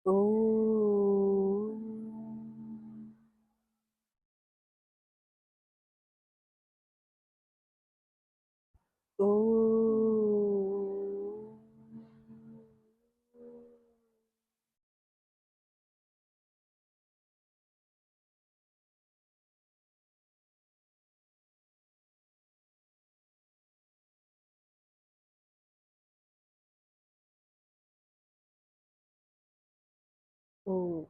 ओ ओ ओ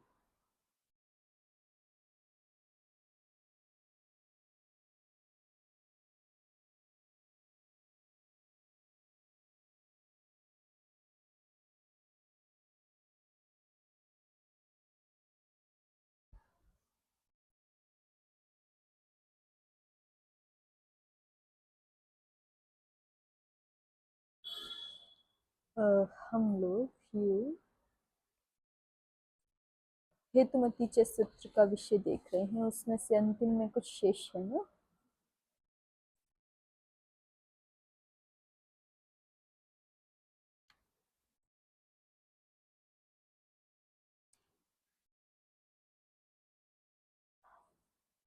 हम लोग ये हेतुमती च सूत्र का विषय देख रहे हैं, उसमें से अंतिम में कुछ शेष है ना।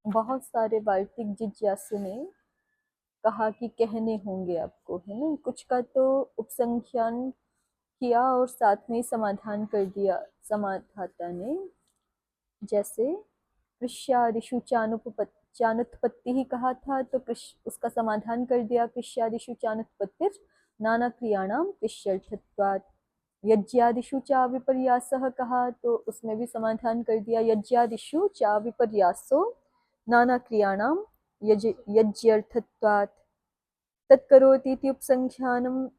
बहुत सारे वार्तिक जिज्ञासु ने कहा कि कहने होंगे आपको, है ना। कुछ का तो उपसंख्यान किया और साथ में ही समाधान कर दिया समाधाता ने। जैसे कृष्यादिषु चानुत्पत्ति ही कहा था, तो उसका समाधान कर दिया, कृष्यादिषु चानुत्पत्तिर नाना क्रियाणाम कृष्यर्थत्वात्। यज्ञादिषु चा विपर्यासः कहा, तो उसमें भी समाधान कर दिया, यज्ञादिषु चा विपर्यासो नाना क्रियाणाम यज्ञर्थत्वात्। तत्करोति इति उपसंख्यानम।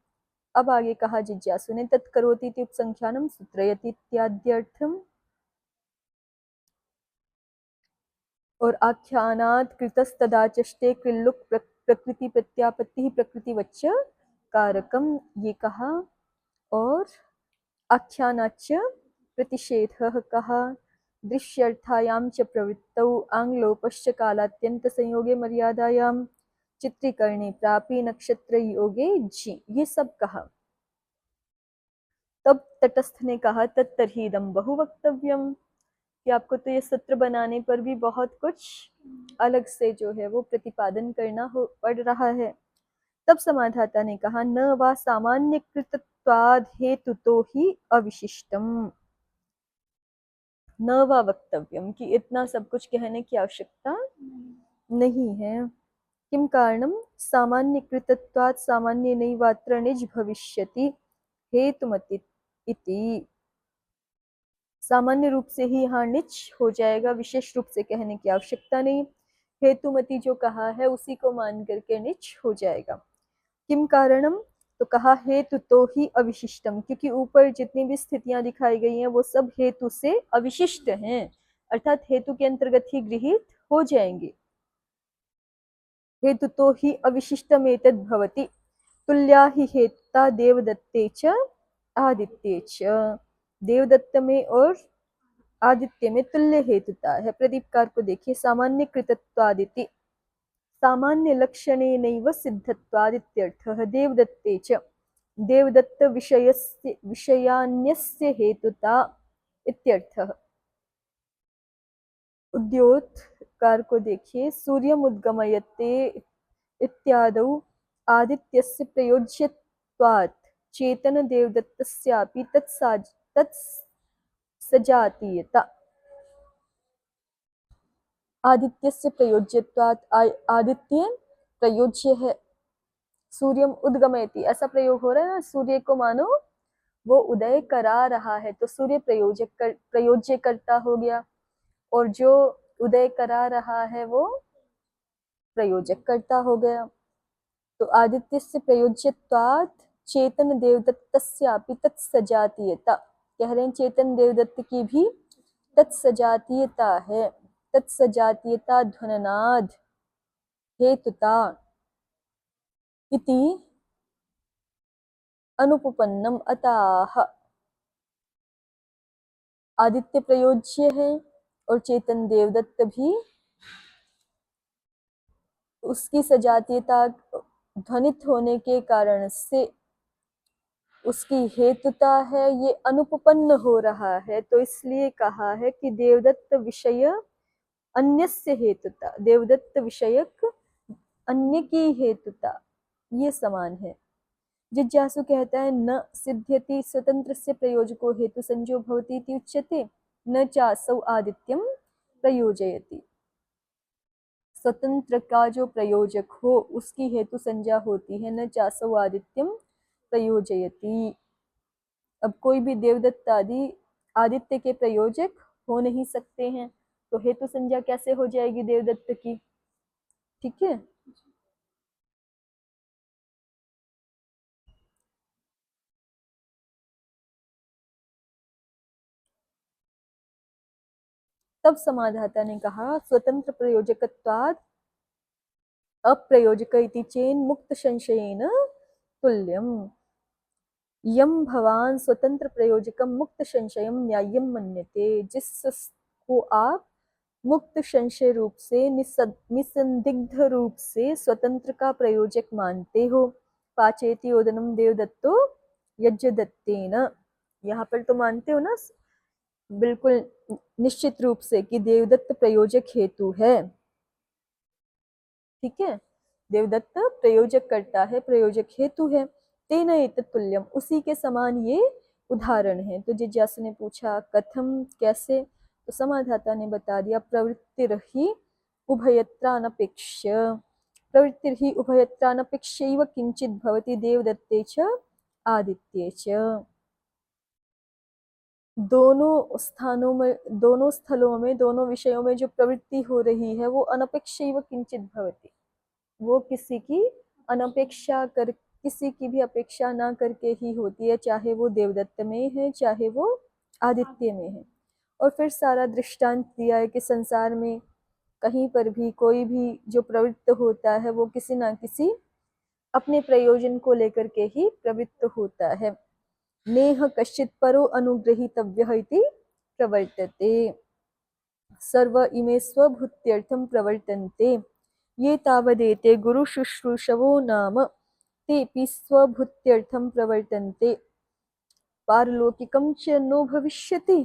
अब आगे कहा जिज्ञासु ने, तत्करोति इति उपसंख्यानम सूत्रयति इत्याद्यर्थम। और आख्यानात् कृतस्तदाचष्टे कृल्लुक प्रकृति प्रत्यापत्ति प्रकृति वच्च कारकम, ये कहा। और आख्यानाच्च प्रतिषेधः कहा। दृश्यर्थायां च प्रवृत्तौ आंग्लोपश्च कालात्यंत संयोगे मर्यादायां चित्रीकरणे प्रापि नक्षत्र योगे जी, ये सब कहा। तब तटस्थ ने कहा, तत्तर्हीदम बहुवक्तव्यम, कि आपको तो ये सूत्र बनाने पर भी बहुत कुछ अलग से जो है वो प्रतिपादन करना हो पड़ रहा है। तब समाधाता ने कहा, न वा सामान्य कृतत्वाद हेतु तो ही अविशिष्टम, न वा वक्तव्यम, कि इतना सब कुछ कहने की आवश्यकता नहीं है। किम कारणम सामान्य कृतत्वाद सामान्य नैवात्र निज भविष्यति हेतुमति इति। सामान्य रूप से ही यहाँ निच हो जाएगा, विशेष रूप से कहने की आवश्यकता नहीं। हेतुमति जो कहा है उसी को मान करके निच हो जाएगा। किम कारणम, तो कहा हेतु तो ही अविशिष्टम, क्योंकि ऊपर जितनी भी स्थितियां दिखाई गई हैं वो सब हेतु से अविशिष्ट हैं, अर्थात हेतु के अंतर्गत ही गृहीत हो जाएंगे। हेतु तो ही अविशिष्टम एतद् भवति, तुल्या ही हेतुता देवदत्ते च आदित्ये च। देवदत्त में और आदित्य में तुल्य हेतुता है। प्रदीपकार को देखिए, सामान्य कृतत्वादिति सामान्य लक्षणे नैव सिद्धत्वादित्यर्थः देवदत्ते च देवदत्त विषयस्य विषयान्यस्य हेतुता इत्यर्थः। उद्योतकार को देखिए, सूर्यमुद्गमयते इत्यादौ आदित्यस्य प्रयोज्यत्वात् चेतन देवदत्तस्यापि तत्सजातीयता। आदित्यस्य प्रयोज्यत्वात्, आदित्य प्रयोज्य है। सूर्यम उद्गमयति, ऐसा प्रयोग हो रहा है ना, सूर्य को मानो वो उदय करा रहा है, तो सूर्य प्रयोज्य करता हो गया, और जो उदय करा रहा है वो प्रयोजक करता हो गया। तो आदित्य से प्रयोज्यत्वात् चेतन देवदत्तस्यापि तत्सजातीयता, कह रहे हैं चेतन देवदत्त की भी तत्सजातीयता है। तत्सजातीयता ध्वननाद हेतुता इति अनुपपन्नम, अतः आदित्य प्रयोज्य है और चेतन देवदत्त भी उसकी सजातीयता ध्वनित होने के कारण से उसकी हेतुता है, ये अनुपपन्न हो रहा है, तो इसलिए कहा है कि देवदत्त विषय अन्यस्य हेतुता, देवदत्त विषयक अन्य की हेतुता ये समान है। जिज्ञासु कहता है न सिद्ध्यति स्वतंत्रस्य प्रयोजको हेतु संजो भवति इति उच्यते न चासौ आदित्यम प्रयोजयति। स्वतंत्र का जो प्रयोजक हो उसकी हेतु संज्ञा होती है, न चासौ आदित्यम प्रयोजयति। अब कोई भी देवदत्त आदि आदित्य के प्रयोजक हो नहीं सकते हैं, तो हेतु संज्ञा कैसे हो जाएगी देवदत्त की? ठीक है, तब समाधाता ने कहा स्वतंत्र प्रयोजकत्वात् अप्रयोजक इति चेन मुक्त संशयेन तुल्यम। यम भवान स्वतंत्र प्रयोजकम मुक्त संशयम न्याय्यम मन्यते, जिसको आप मुक्त संशय रूप से निसंदिग्ध रूप से स्वतंत्र का प्रयोजक मानते हो। पाचेति ओदनम देवदत्तो यज्ञदत्तेन, यहाँ पर तो मानते हो ना बिल्कुल निश्चित रूप से कि देवदत्त प्रयोजक हेतु है। ठीक है, देवदत्त प्रयोजक करता है, प्रयोजक हेतु है। तेन एतत् तुल्यम, उसी के समान ये उदाहरण है। तो जिज्ञासु ने पूछा कथम, कैसे? तो समाधाता ने बता दिया प्रवृत्तिर्हि उभयत्रानपेक्ष्य, प्रवृत्तिर्हि उभयत्रानपेक्ष्यैव किंचित भवति देवदत्ते च आदित्ये च। दोनों स्थानों में, दोनों स्थलों में, दोनों विषयों में जो प्रवृत्ति हो रही है वो अनपेक्षैव किंचित भवति, वो किसी की अनपेक्षा कर, किसी की भी अपेक्षा ना करके ही होती है, चाहे वो देवदत्त में है चाहे वो आदित्य में है। और फिर सारा दृष्टांत दिया है कि संसार में कहीं पर भी कोई भी जो प्रवृत्त होता है वो किसी ना किसी अपने प्रयोजन को लेकर के ही प्रवृत्त होता है। नेह कश्चित् परो अनुग्रहीतव्यः इति प्रवर्तते, सर्व इमे स्वभूत्यर्थं प्रवर्तन्ते, ये तावदेते गुरु शुश्रूषवो नाम तेऽपि स्वभूत्यर्थं प्रवर्तन्ते, पारलौकिकं च नो भविष्यति,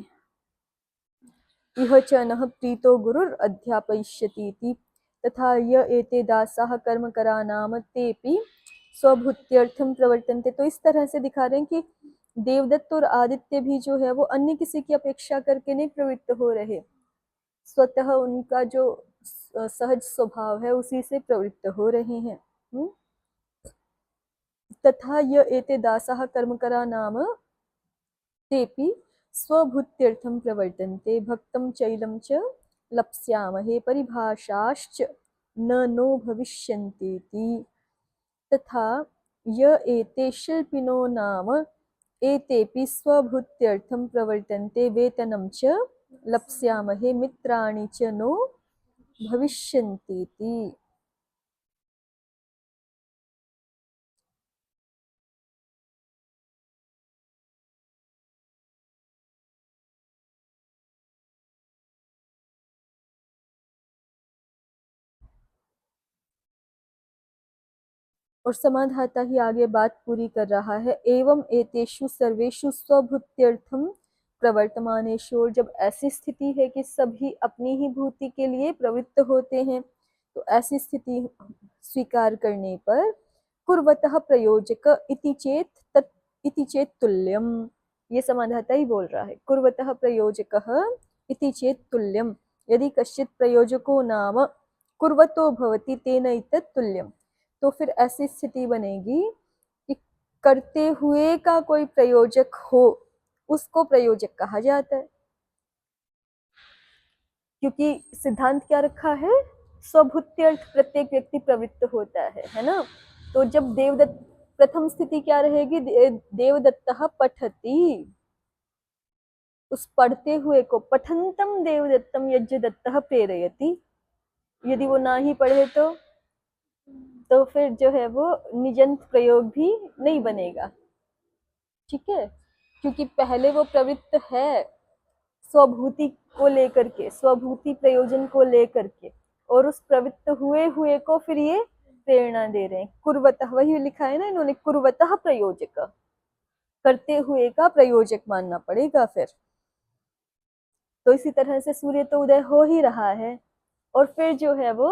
इह च नः प्रीतो गुरुर् अध्यापयिष्यति इति। तथा य एते दासाः कर्मकरा नाम तेऽपि स्वभूत्यर्थं प्रवर्तन्ते। तो इस तरह से दिखा रहे हैं कि देवदत्त और आदित्य भी जो है वो अन्य किसी की अपेक्षा करके नहीं प्रवृत्त हो रहे, स्वतः उनका जो सहज स्वभाव है उसी से प्रवृत्त हो रहे हैं। तथा य एते दासाः कर्मकरा नाम तेपि स्वभूत्यर्थं प्रवर्तन्ते, भक्तं चैलं च लप्स्यामहे परिभाषाश्च न नो भविष्यन्तीति। तथा य एते शिल्पिनो नाम एतेपि स्वभूत्यर्थं प्रवर्तन्ते, वेतनं च लप्स्यामहे मित्राणि च नो भविष्यन्तीति। और समाधाता ही आगे बात पूरी कर रहा है, एवं एतेषु सर्वेषु स्वभूत्यर्थम प्रवर्तमानेषु, और जब ऐसी स्थिति है कि सभी अपनी ही भूति के लिए प्रवृत्त होते हैं, तो ऐसी स्थिति स्वीकार करने पर कुर्वतः प्रयोजक इति चेत तत् इति चेत तुल्यम, ये समाधाता ही बोल रहा है, कुर्वतः प्रयोजकः इति चेत तुल्यम, यदि कश्चित् प्रयोजको नाम कुर्वतो भवति तेन एतत् तुल्यम। तो फिर ऐसी स्थिति बनेगी कि करते हुए का कोई प्रयोजक हो उसको प्रयोजक कहा जाता है, क्योंकि सिद्धांत क्या रखा है, स्वभूत्यर्थ प्रत्येक व्यक्ति प्रवृत्त होता है ना। तो जब देवदत्त, प्रथम स्थिति क्या रहेगी, देवदत्तः पठति, उस पढ़ते हुए को पठंतम देवदत्तम यज्ञदत्तः प्रेरयति, यदि वो ना ही पढ़े तो फिर जो है वो निजंत प्रयोग भी नहीं बनेगा। ठीक है, क्योंकि पहले वो प्रवृत्त है स्वभूति को लेकर के, स्वभूति प्रयोजन को लेकर के, और उस प्रवृत्त हुए को फिर ये प्रेरणा दे रहे हैं। कुर्वतः, वही लिखा है ना इन्होंने, कुर्वतः प्रयोजक, करते हुए का प्रयोजक मानना पड़ेगा फिर। तो इसी तरह से सूर्य तो उदय हो ही रहा है और फिर जो है वो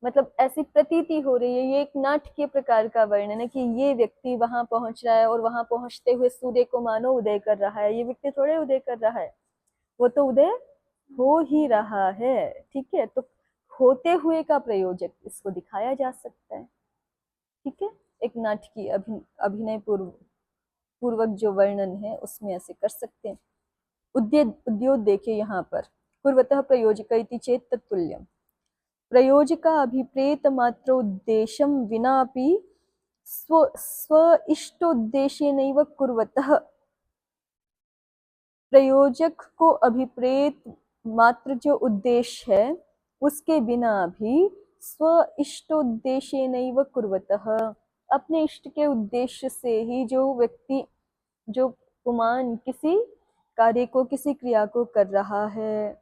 मतलब ऐसी प्रतीति हो रही है, ये एक नाटकीय प्रकार का वर्णन है कि ये व्यक्ति वहां पहुंच रहा है और वहां पहुंचते हुए सूर्य को मानो उदय कर रहा है। ये व्यक्ति थोड़े उदय कर रहा है, वो तो उदय हो ही रहा है। ठीक है, तो होते हुए का प्रयोजक इसको दिखाया जा सकता है। ठीक है, एक नाटकीय अभिनय पूर्वक जो वर्णन है उसमें ऐसे कर सकते हैं। उद्योग देखिए यहाँ पर, कुर्वतः प्रयोजक इति चेत तत्तुल्यम। प्रयोजका अभिप्रेत मात्र उद्देश्यम विनापि स्व इष्टोद्देश्येनैव कुर्वतः। प्रयोजक को अभिप्रेत मात्र जो उद्देश्य है उसके बिना भी स्व इष्टोद्देश्येनैव कुर्वतः, अपने इष्ट के उद्देश्य से ही जो व्यक्ति, जो पुमान किसी कार्य को, किसी क्रिया को कर रहा है,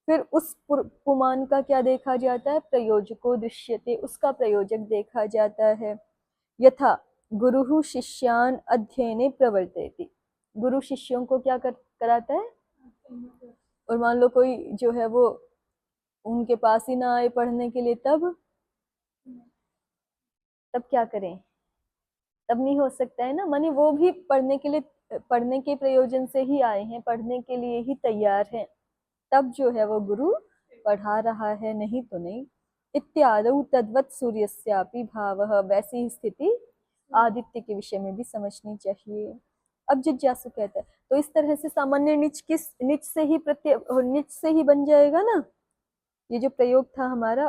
फिर उस पुमान का क्या देखा जाता है, प्रयोजको दृश्यते, उसका प्रयोजक देखा जाता है। यथा गुरुः शिष्यान् अध्ययने प्रवर्तयति, गुरु शिष्यों को क्या कराता है। और मान लो कोई जो है वो उनके पास ही ना आए पढ़ने के लिए, तब क्या करें, तब नहीं हो सकता है ना। माने वो भी पढ़ने के लिए, पढ़ने के प्रयोजन से ही आए हैं, पढ़ने के लिए ही तैयार हैं, तब जो है वो गुरु पढ़ा रहा है, नहीं तो नहीं। इत्यादि तद्वत् सूर्यस्यापि भावः, वैसी ही स्थिति आदित्य के विषय में भी समझनी चाहिए। अब जिज्ञासु कहता है तो इस तरह से सामान्य निच से ही निच से ही बन जाएगा ना। ये जो प्रयोग था हमारा,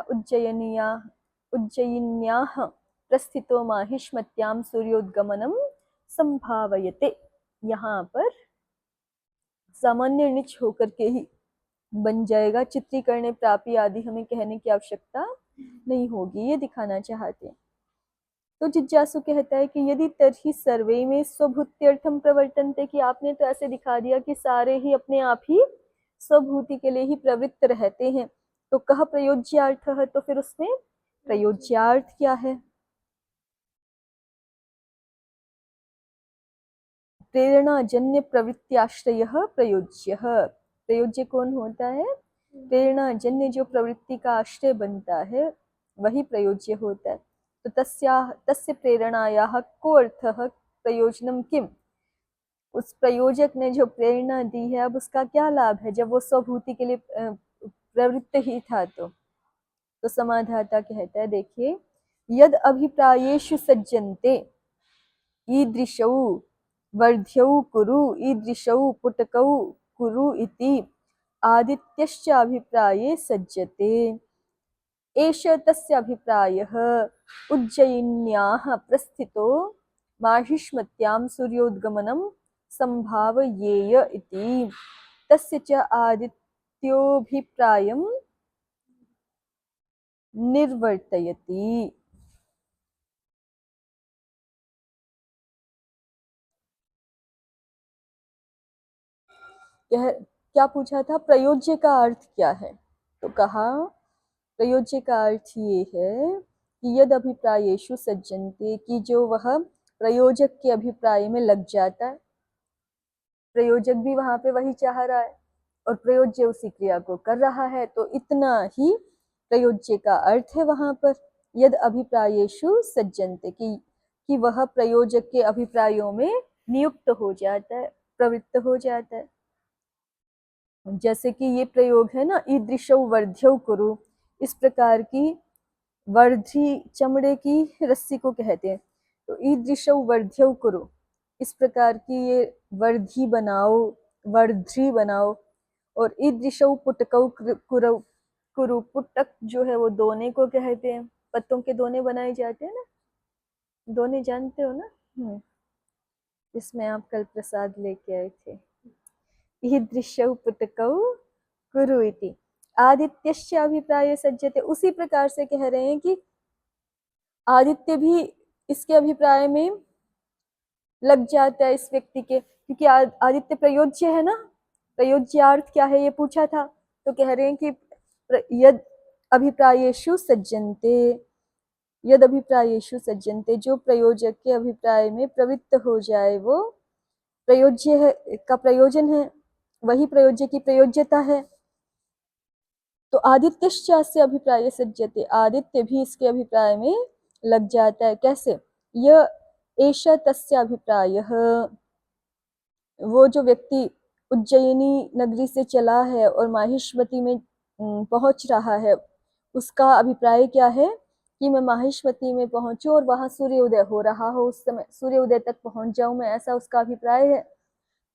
उज्जयिन्याः प्रस्थितो माहिष्मत्याम सूर्योद्गमनम संभावयते, यहाँ पर सामान्य निच होकर के ही बन जाएगा। चित्रीकरण प्रापी आदि हमें कहने की आवश्यकता नहीं होगी, ये दिखाना चाहते हैं। तो जिज्ञासु कहता है कि यदि तर्हि सर्वे में स्वभूत्यर्थम प्रवर्तन्ते, कि आपने तो ऐसे दिखा दिया कि सारे ही अपने आप ही स्वभूति के लिए ही प्रवृत्त रहते हैं, तो कह प्रयोज्यार्थ है, तो फिर उसमें प्रयोज्यार्थ क्या है। प्रेरणाजन्य प्रवृत्त्याश्रय प्रयोज्य, प्रयोज्य कौन होता है, प्रेरणाजन्य जो प्रवृत्ति का आश्रय बनता है वही प्रयोज्य होता है। तो तस्य प्रेरणायाः को अर्थः प्रयोजनम किम, उस प्रयोजक ने जो प्रेरणा दी है अब उसका क्या लाभ है, जब वो स्वभूति के लिए प्रवृत्त ही था। तो समाधाता कहता है देखिए, यद अभिप्रायेषु सज्जन्ते ईदृशौ वर्ध्यौ कुरु ईदृशौ पुटकौ कुरु इति आदित्यश्च अभिप्राये सज्जते। एष तस्य अभिप्रायः उज्जयिन्याः प्रस्थितो माहिष्मत्यां सूर्योद्गमनं संभावयेय इति, तस्य च आदित्योभिप्रायं निर्वर्तयति। यह क्या पूछा था, प्रयोज्य का अर्थ क्या है, तो कहा प्रयोज्य का अर्थ ये है कि यद अभिप्रायेषु सज्जन्ते, कि जो वह प्रयोजक के अभिप्राय में लग जाता है, प्रयोजक भी वहां पे वही चाह रहा है और प्रयोज्य उसी क्रिया को कर रहा है, तो इतना ही प्रयोज्य का अर्थ है वहां पर। यद अभिप्रायेषु सज्जन्ते, कि वह प्रयोजक के अभिप्रायों में नियुक्त हो जाता है, प्रवृत्त हो जाता है। जैसे कि ये प्रयोग है ना, ईदृशौ वर्ध्यौ कुरु, इस प्रकार की वर्धी चमड़े की रस्सी को कहते हैं, तो ईदृशौ वर्ध्यौ कुरु, इस प्रकार की ये वर्धी बनाओ, वर्धी बनाओ। और ईदृशौ पुटकौ कुरु, कुरु पुटक जो है वो दोने को कहते हैं, पत्तों के दोने बनाए जाते हैं ना, दोने जानते हो ना, जिसमें आप कल प्रसाद लेके आए थे। ईदृशौ पुटकौ कुरु इति आदित्यश्च अभिप्राय सज्जते, उसी प्रकार से कह रहे हैं कि आदित्य भी इसके अभिप्राय में लग जाता है इस व्यक्ति के, क्योंकि आदित्य प्रयोज्य है ना। प्रयोज्यार्थ क्या है ये पूछा था, तो कह रहे हैं कि यद अभिप्रायेषु सज्जन्ते, यद अभिप्रायेषु सज्जन्ते, जो प्रयोजक के अभिप्राय में प्रवृत्त हो जाए वो प्रयोज्य है का प्रयोजन है, वही प्रयोज्य की प्रयोज्यता है। तो आदित्यश्चास्य अभिप्राय सज्जते, आदित्य भी इसके अभिप्राय में लग जाता है। कैसे? यह एष तस्य अभिप्रायः, वो जो व्यक्ति उज्जयिनी नगरी से चला है और माहिष्मति में पहुंच रहा है, उसका अभिप्राय क्या है कि मैं माहिष्मति में पहुंचूं और वहां सूर्योदय हो रहा हो, उस समय सूर्योदय तक पहुंच जाऊं मैं, ऐसा उसका अभिप्राय है।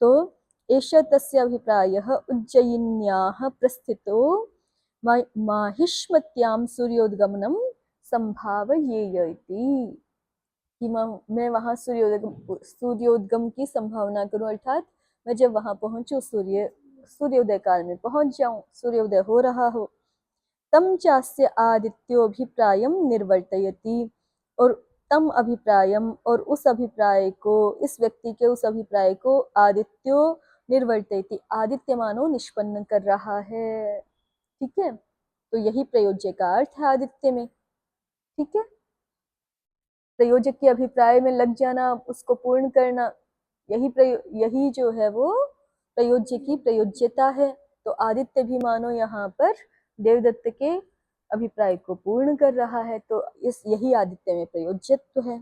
तो एष तस्य अभिप्रायः उज्जयिन्याः प्रस्थितो माहिष्मत्यां सूर्योद्गमनं संभावयेयति, कि मैं वहां सूर्योद्गम की संभावना करूं, अर्थात मैं जब वहां पहुंचूं सूर्योदय काल में पहुंच जाऊं, सूर्योदय हो रहा हो। तम चास्य आदित्योभिप्रायम निर्वर्तयति, और तम अभिप्रायम, और उस अभिप्राय को, इस व्यक्ति के उस अभिप्राय को आदित्यो निर्वर्तयति, आदित्य मानो निष्पन्न कर रहा है। ठीक है, तो यही प्रयोज्य का अर्थ है आदित्य में। ठीक है, प्रयोजक के अभिप्राय में लग जाना, उसको पूर्ण करना, यही जो है वो प्रयोज्य की प्रयोज्यता है। तो आदित्य भी मानो यहाँ पर देवदत्त के अभिप्राय को पूर्ण कर रहा है, तो यही आदित्य में प्रयोज्यत्व है।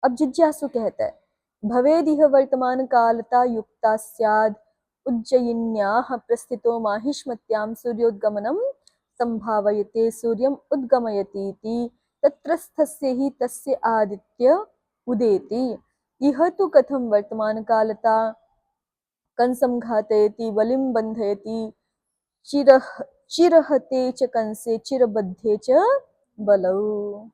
अब जिज्ञासु कहता है, भवेदिह वर्तमान कालता युक्ता स्याद उज्जयिन्याः प्रस्थितो माहिष्मत्यां सूर्योद्गमनं संभावयते सूर्यम उद्गमयतीति, तत्रस्थस्य हि तस्य आदित्य उदेति। इह तु कथं वर्तमान कालता कंसं घातयति बलिं बन्धयति, चिरहते च कंसे चिरबद्धे च बलौ।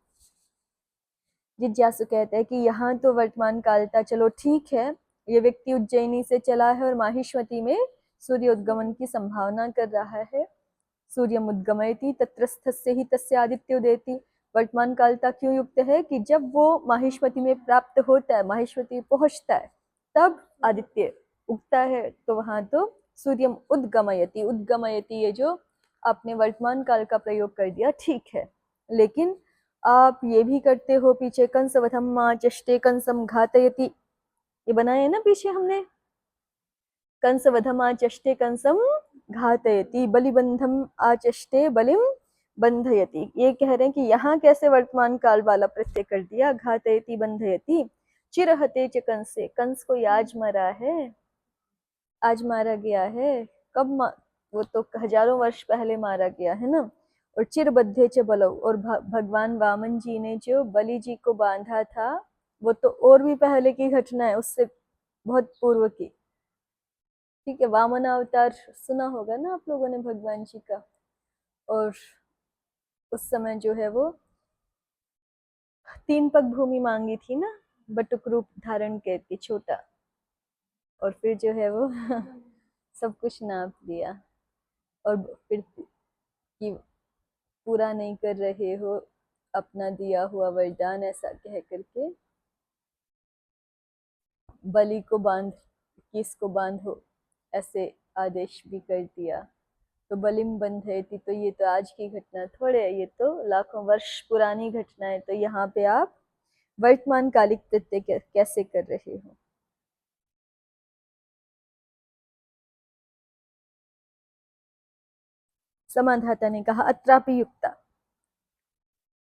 जिज्ञासु कहते हैं कि यहाँ तो वर्तमान कालता चलो ठीक है, ये व्यक्ति उज्जयिनी से चला है और माहिष्मति में सूर्योद्गमन की संभावना कर रहा है। सूर्यम उद्गमयति तत्रस्थस्य हि तस्य आदित्य उदेति, वर्तमान कालता क्यों युक्त है कि जब वो माहिष्मति में प्राप्त होता है, माहिष्मति पहुंचता है, तब आदित्य उगता है। तो वहां तो सूर्यम उद्गमयति, उद्गमयति ये जो आपने वर्तमान काल का प्रयोग कर दिया ठीक है, लेकिन आप ये भी करते हो पीछे, कंस वधम आचष्टे कंसम घातयति, ये बनाए ना पीछे हमने, कंस वधम आचष्टे कंसम घातयति, बलिबंधम आचष्टे बलिम बंधयति। ये कह रहे हैं कि यहाँ कैसे वर्तमान काल वाला प्रत्यय कर दिया, घातयति बंधयति। चिरहते च कंसे, कंस को आज मरा है, आज मारा गया है। कब वो तो हजारों वर्ष पहले मारा गया है ना। और चिरबद्धे च बलौ, और भगवान वामन जी ने जो बलि जी को बांधा था, वो तो और भी पहले की घटना है, उससे बहुत पूर्व की। ठीक है, वामन अवतार सुना होगा ना आप लोगों ने भगवान जी का। और उस समय जो है वो 3 पग भूमि मांगी थी ना, बटुक रूप धारण करके छोटा, और फिर जो है वो सब कुछ नाप लिया, और फिर कि पूरा नहीं कर रहे हो अपना दिया हुआ वरदान, ऐसा कह करके बलि को किसको बांधो, ऐसे आदेश भी कर दिया। तो बलिम बंधयति, तो ये तो आज की घटना थोड़े है, ये तो लाखों वर्ष पुरानी घटना है। तो यहाँ पे आप वर्तमान कालिक प्रत्यय कैसे कर रहे हो। समाधाता ने कहा अत्रापि युक्ता,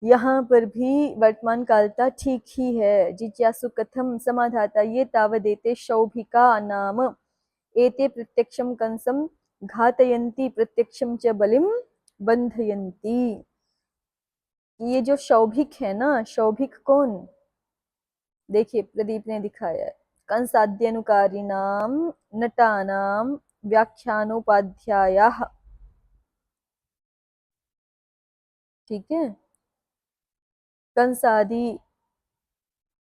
यहाँ पर भी वर्तमान कालता ठीक ही है। जिज्ञासु कथम, समाधाता ये तावदेते शौभिका नाम एते प्रत्यक्षम कंसम घातयन्ति प्रत्यक्षम च बलिम बंधयन्ति। ये जो शौभिक है ना, शौभिक कौन, देखिए प्रदीप ने दिखाया है, कंसाद्यनुकारिणाम नटानाम व्याख्यानोपाध्यायाः। ठीक है, कंस आदि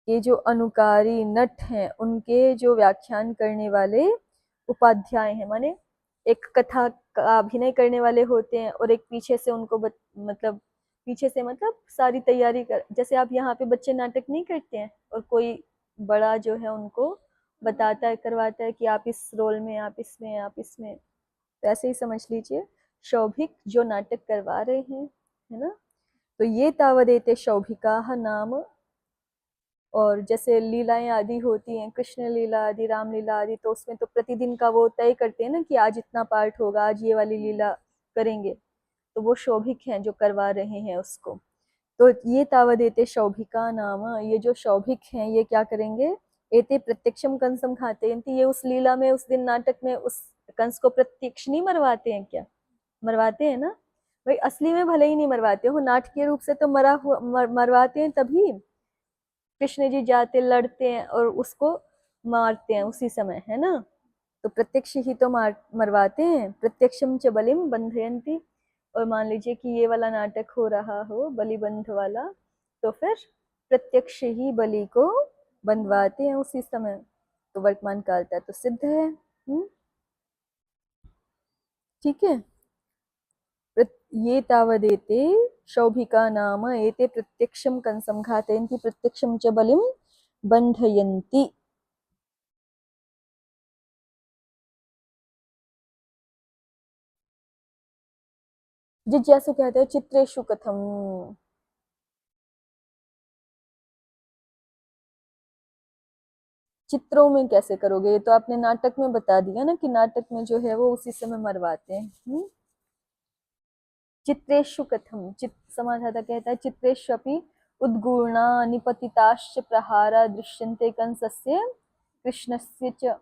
के जो अनुकारी नट हैं, उनके जो व्याख्यान करने वाले उपाध्याय हैं, माने एक कथा का अभिनय करने वाले होते हैं, और एक पीछे से उनको मतलब पीछे से मतलब सारी तैयारी कर, जैसे आप यहाँ पे बच्चे नाटक नहीं करते हैं और कोई बड़ा जो है उनको बताता है, करवाता है कि आप इस रोल में, आप इसमें, आप इसमें, तो ऐसे ही समझ लीजिए शौभिक जो नाटक करवा रहे हैं, है ना। तो ये तावदेते शौभिका नाम और जैसे लीलाएं आदि होती हैं, कृष्ण लीला आदि, राम लीला आदि, तो उसमें तो प्रतिदिन का वो तय करते हैं ना कि आज इतना पाठ होगा, आज ये वाली लीला करेंगे, तो वो शौभिक हैं जो करवा रहे हैं उसको। तो ये तावदेते शौभिका नाम, ये जो शौभिक हैं ये क्या करेंगे, एते प्रत्यक्षम कंसम खाते, ये उस लीला में, उस दिन नाटक में उस कंस को प्रत्यक्ष नहीं मरवाते हैं क्या, मरवाते हैं ना भाई, असली में भले ही नहीं मरवाते हो, नाटकीय रूप से तो मरवाते हैं, तभी कृष्ण जी जाते लड़ते हैं और उसको मारते हैं उसी समय, है ना। तो प्रत्यक्ष ही तो मरवाते हैं, प्रत्यक्षम च बलिम बंधयंती। और मान लीजिए कि ये वाला नाटक हो रहा हो बलिबंध वाला, तो फिर प्रत्यक्ष ही बलि को बंधवाते हैं उसी समय, तो वर्तमान कालता तो सिद्ध है। ठीक है। ये तावदेते शौभिका नाम एते प्रत्यक्षम कंसम घातयन्ति प्रत्यक्षम च बलिम बंधयन्ति। जिज्ञासु कहते हैं चित्रेषु कथम, चित्रों में कैसे करोगे, ये तो आपने नाटक में बता दिया ना कि नाटक में जो है वो उसी समय मरवाते हैं। चित्रेषु कथम, चित्र समाधाता कहता है चित्रेष्वपि उद्गूर्णा निपतिताश्च प्रहारा दृश्यन्ते कंसस्य कृष्णस्य च।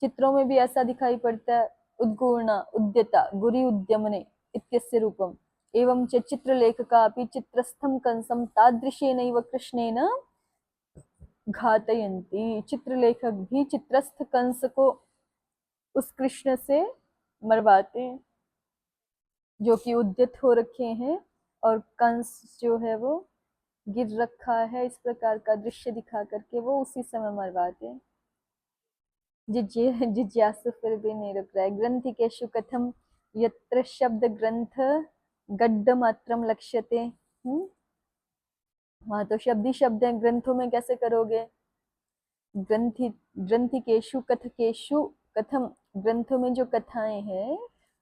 चित्रों में भी ऐसा दिखाई पड़ता है, उद्गूर्णा उद्यता गुरी उद्यमने इत्यस्य रूपम, एवं च चित्रलेखका अपि चित्रस्थं कंसं तादृशेनैव कृष्णेन घातयन्ति। चित्रलेखक भी चित्रस्थ कंस को उस कृष्ण से मरवाते हैं जो कि उद्यत हो रखे हैं, और कंस जो है वो गिर रखा है, इस प्रकार का दृश्य दिखा करके वो उसी समय मरवाते हैं। जिज्ञासु फिर भी नहीं रुक रहा है। ग्रंथिकेषु कथम यत्र शब्द ग्रंथ गड्ड मात्रम लक्ष्यते। वहां तो शब्द ही शब्द है, ग्रंथों में कैसे करोगे। ग्रंथि ग्रंथिकेषु कथकेषु कथम, ग्रंथों में जो कथाएं हैं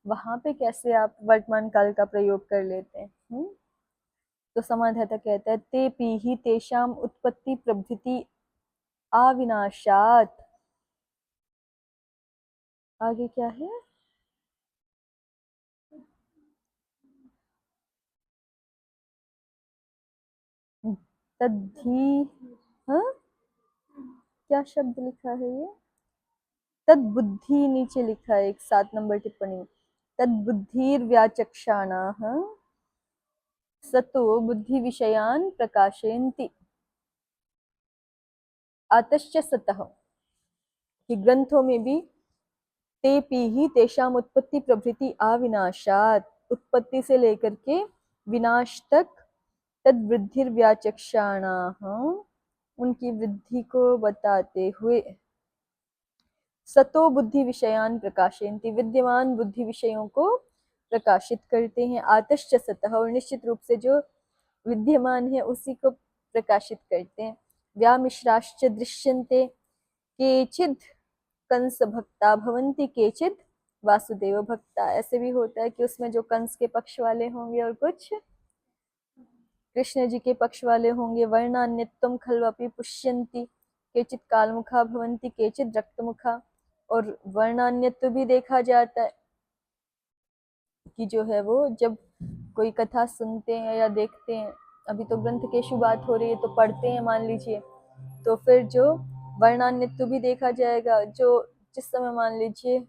वहां पे कैसे आप वर्तमान काल का प्रयोग कर लेते हैं। तो समाधाता कहता है ते पीहि तेषाम उत्पत्ति प्रभृति अविनाशात। आगे क्या है, तद्धि, हाँ क्या शब्द लिखा है ये, तद बुद्धि नीचे लिखा है, एक 7 नंबर टिप्पणी, तद बुद्धिर व्याचक्षाणाः सतो बुद्धि विषयान प्रकाशयन्ति। आतश्च सतः, कि ग्रंथों में भी ते पीहि तेषाम उत्पत्ति प्रभृति अविनाशात, उत्पत्ति से लेकर के विनाश तक, तद वृद्धिर व्याचक्षाणाः उनकी वृद्धि को बताते हुए, सतो बुद्धि विषयान प्रकाशयन्ति विद्यमान बुद्धि विषयों को प्रकाशित करते हैं। आतश्च सतः, और निश्चित रूप से जो विद्यमान है उसी को प्रकाशित करते हैं। व्यामिश्राश्च दृश्यन्ते केचिद कंस भक्ता भवन्ति केचिद वासुदेव भक्ता। ऐसे भी होता है कि उसमें जो कंस के पक्ष वाले होंगे और कुछ कृष्ण जी के पक्ष वाले होंगे। वर्णान्यत्वम खल्वपि पुष्यन्ति केचित कालमुखा भवन्ति केचित रक्तमुखा। और वर्णान्यत्व भी देखा जाता है कि जो है वो जब कोई कथा सुनते हैं या देखते हैं, अभी तो ग्रंथ की शुभ बात हो रही है तो पढ़ते हैं मान लीजिए, तो फिर जो वर्णान्यत्व भी देखा जाएगा, जो जिस समय मान लीजिए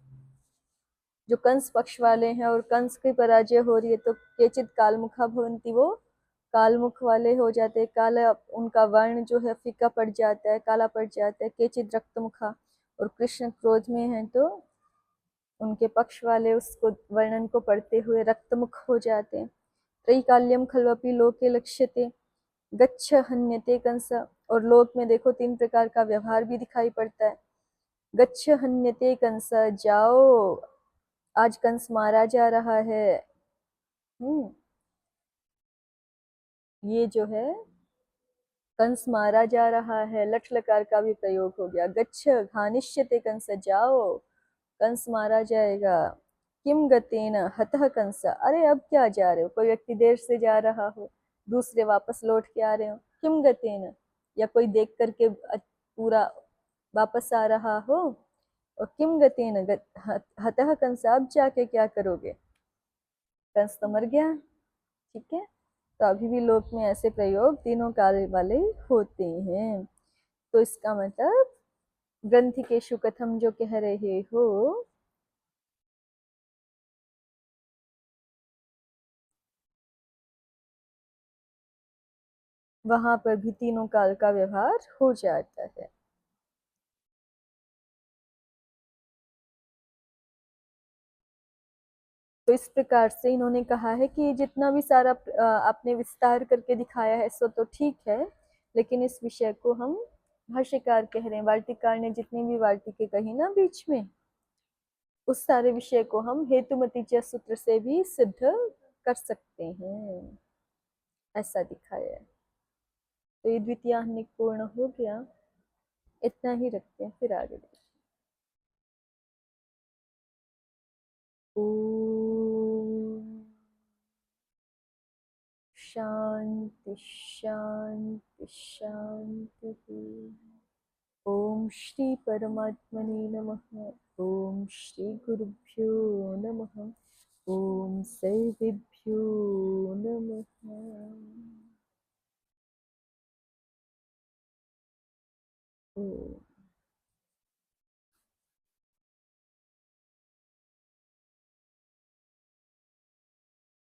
जो कंस पक्ष वाले हैं और कंस की पराजय हो रही है तो केचित कालमुखा भवन्ति, वो कालमुख वाले हो जाते हैं, काला उनका वर्ण जो है फीका पड़ जाता है, काला पड़ जाता है। केचित रक्तमुखा, और कृष्ण क्रोध में हैं तो उनके पक्ष वाले उसको वर्णन को पढ़ते हुए रक्तमुख हो जाते हैं। त्रैकाल्यम खल्वपि लोके लक्ष्यते गच्छ हन्यते कंस, और लोक में देखो 3 प्रकार का व्यवहार भी दिखाई पड़ता है। गच्छ हन्यते कंस, जाओ आज कंस मारा जा रहा है। ये जो है कंस मारा जा रहा है, लट लकार का भी प्रयोग हो गया। गच्छ घानिष्यते कंस, जाओ कंस मारा जाएगा। किम गतेन हतः कंस, अरे अब क्या जा रहे हो, कोई व्यक्ति देर से जा रहा हो, दूसरे वापस लौट के आ रहे हो, किम गतेन या कोई देख करके पूरा वापस आ रहा हो, और किम गतेन हतः कंस, अब जाके क्या करोगे, कंस तो मर गया। ठीक है, तो अभी भी लोक में ऐसे प्रयोग तीनों काल वाले होते हैं। तो इसका मतलब ग्रंथिकेशु कथम जो कह रहे हो, वहां पर भी तीनों काल का व्यवहार हो जाता है। तो इस प्रकार से इन्होंने कहा है कि जितना भी सारा आपने विस्तार करके दिखाया है सो तो ठीक है, लेकिन इस विषय को हम भाष्यकार कह रहे हैं, वार्तिकार ने जितनी भी वार्तिकें कही ना बीच में, उस सारे विषय को हम हेतुमतीच्या सूत्र से भी सिद्ध कर सकते हैं, ऐसा दिखाया है। तो ये द्वितीयाहनिक पूर्ण हो गया, इतना ही रखते हैं, फिर आगे देखते हैं। ओम शांति शांति शांति। ओम श्री परमात्मने नमः। ओम श्री गुरुभ्यो नमः। ओम सर्वेभ्यो नमः। ओम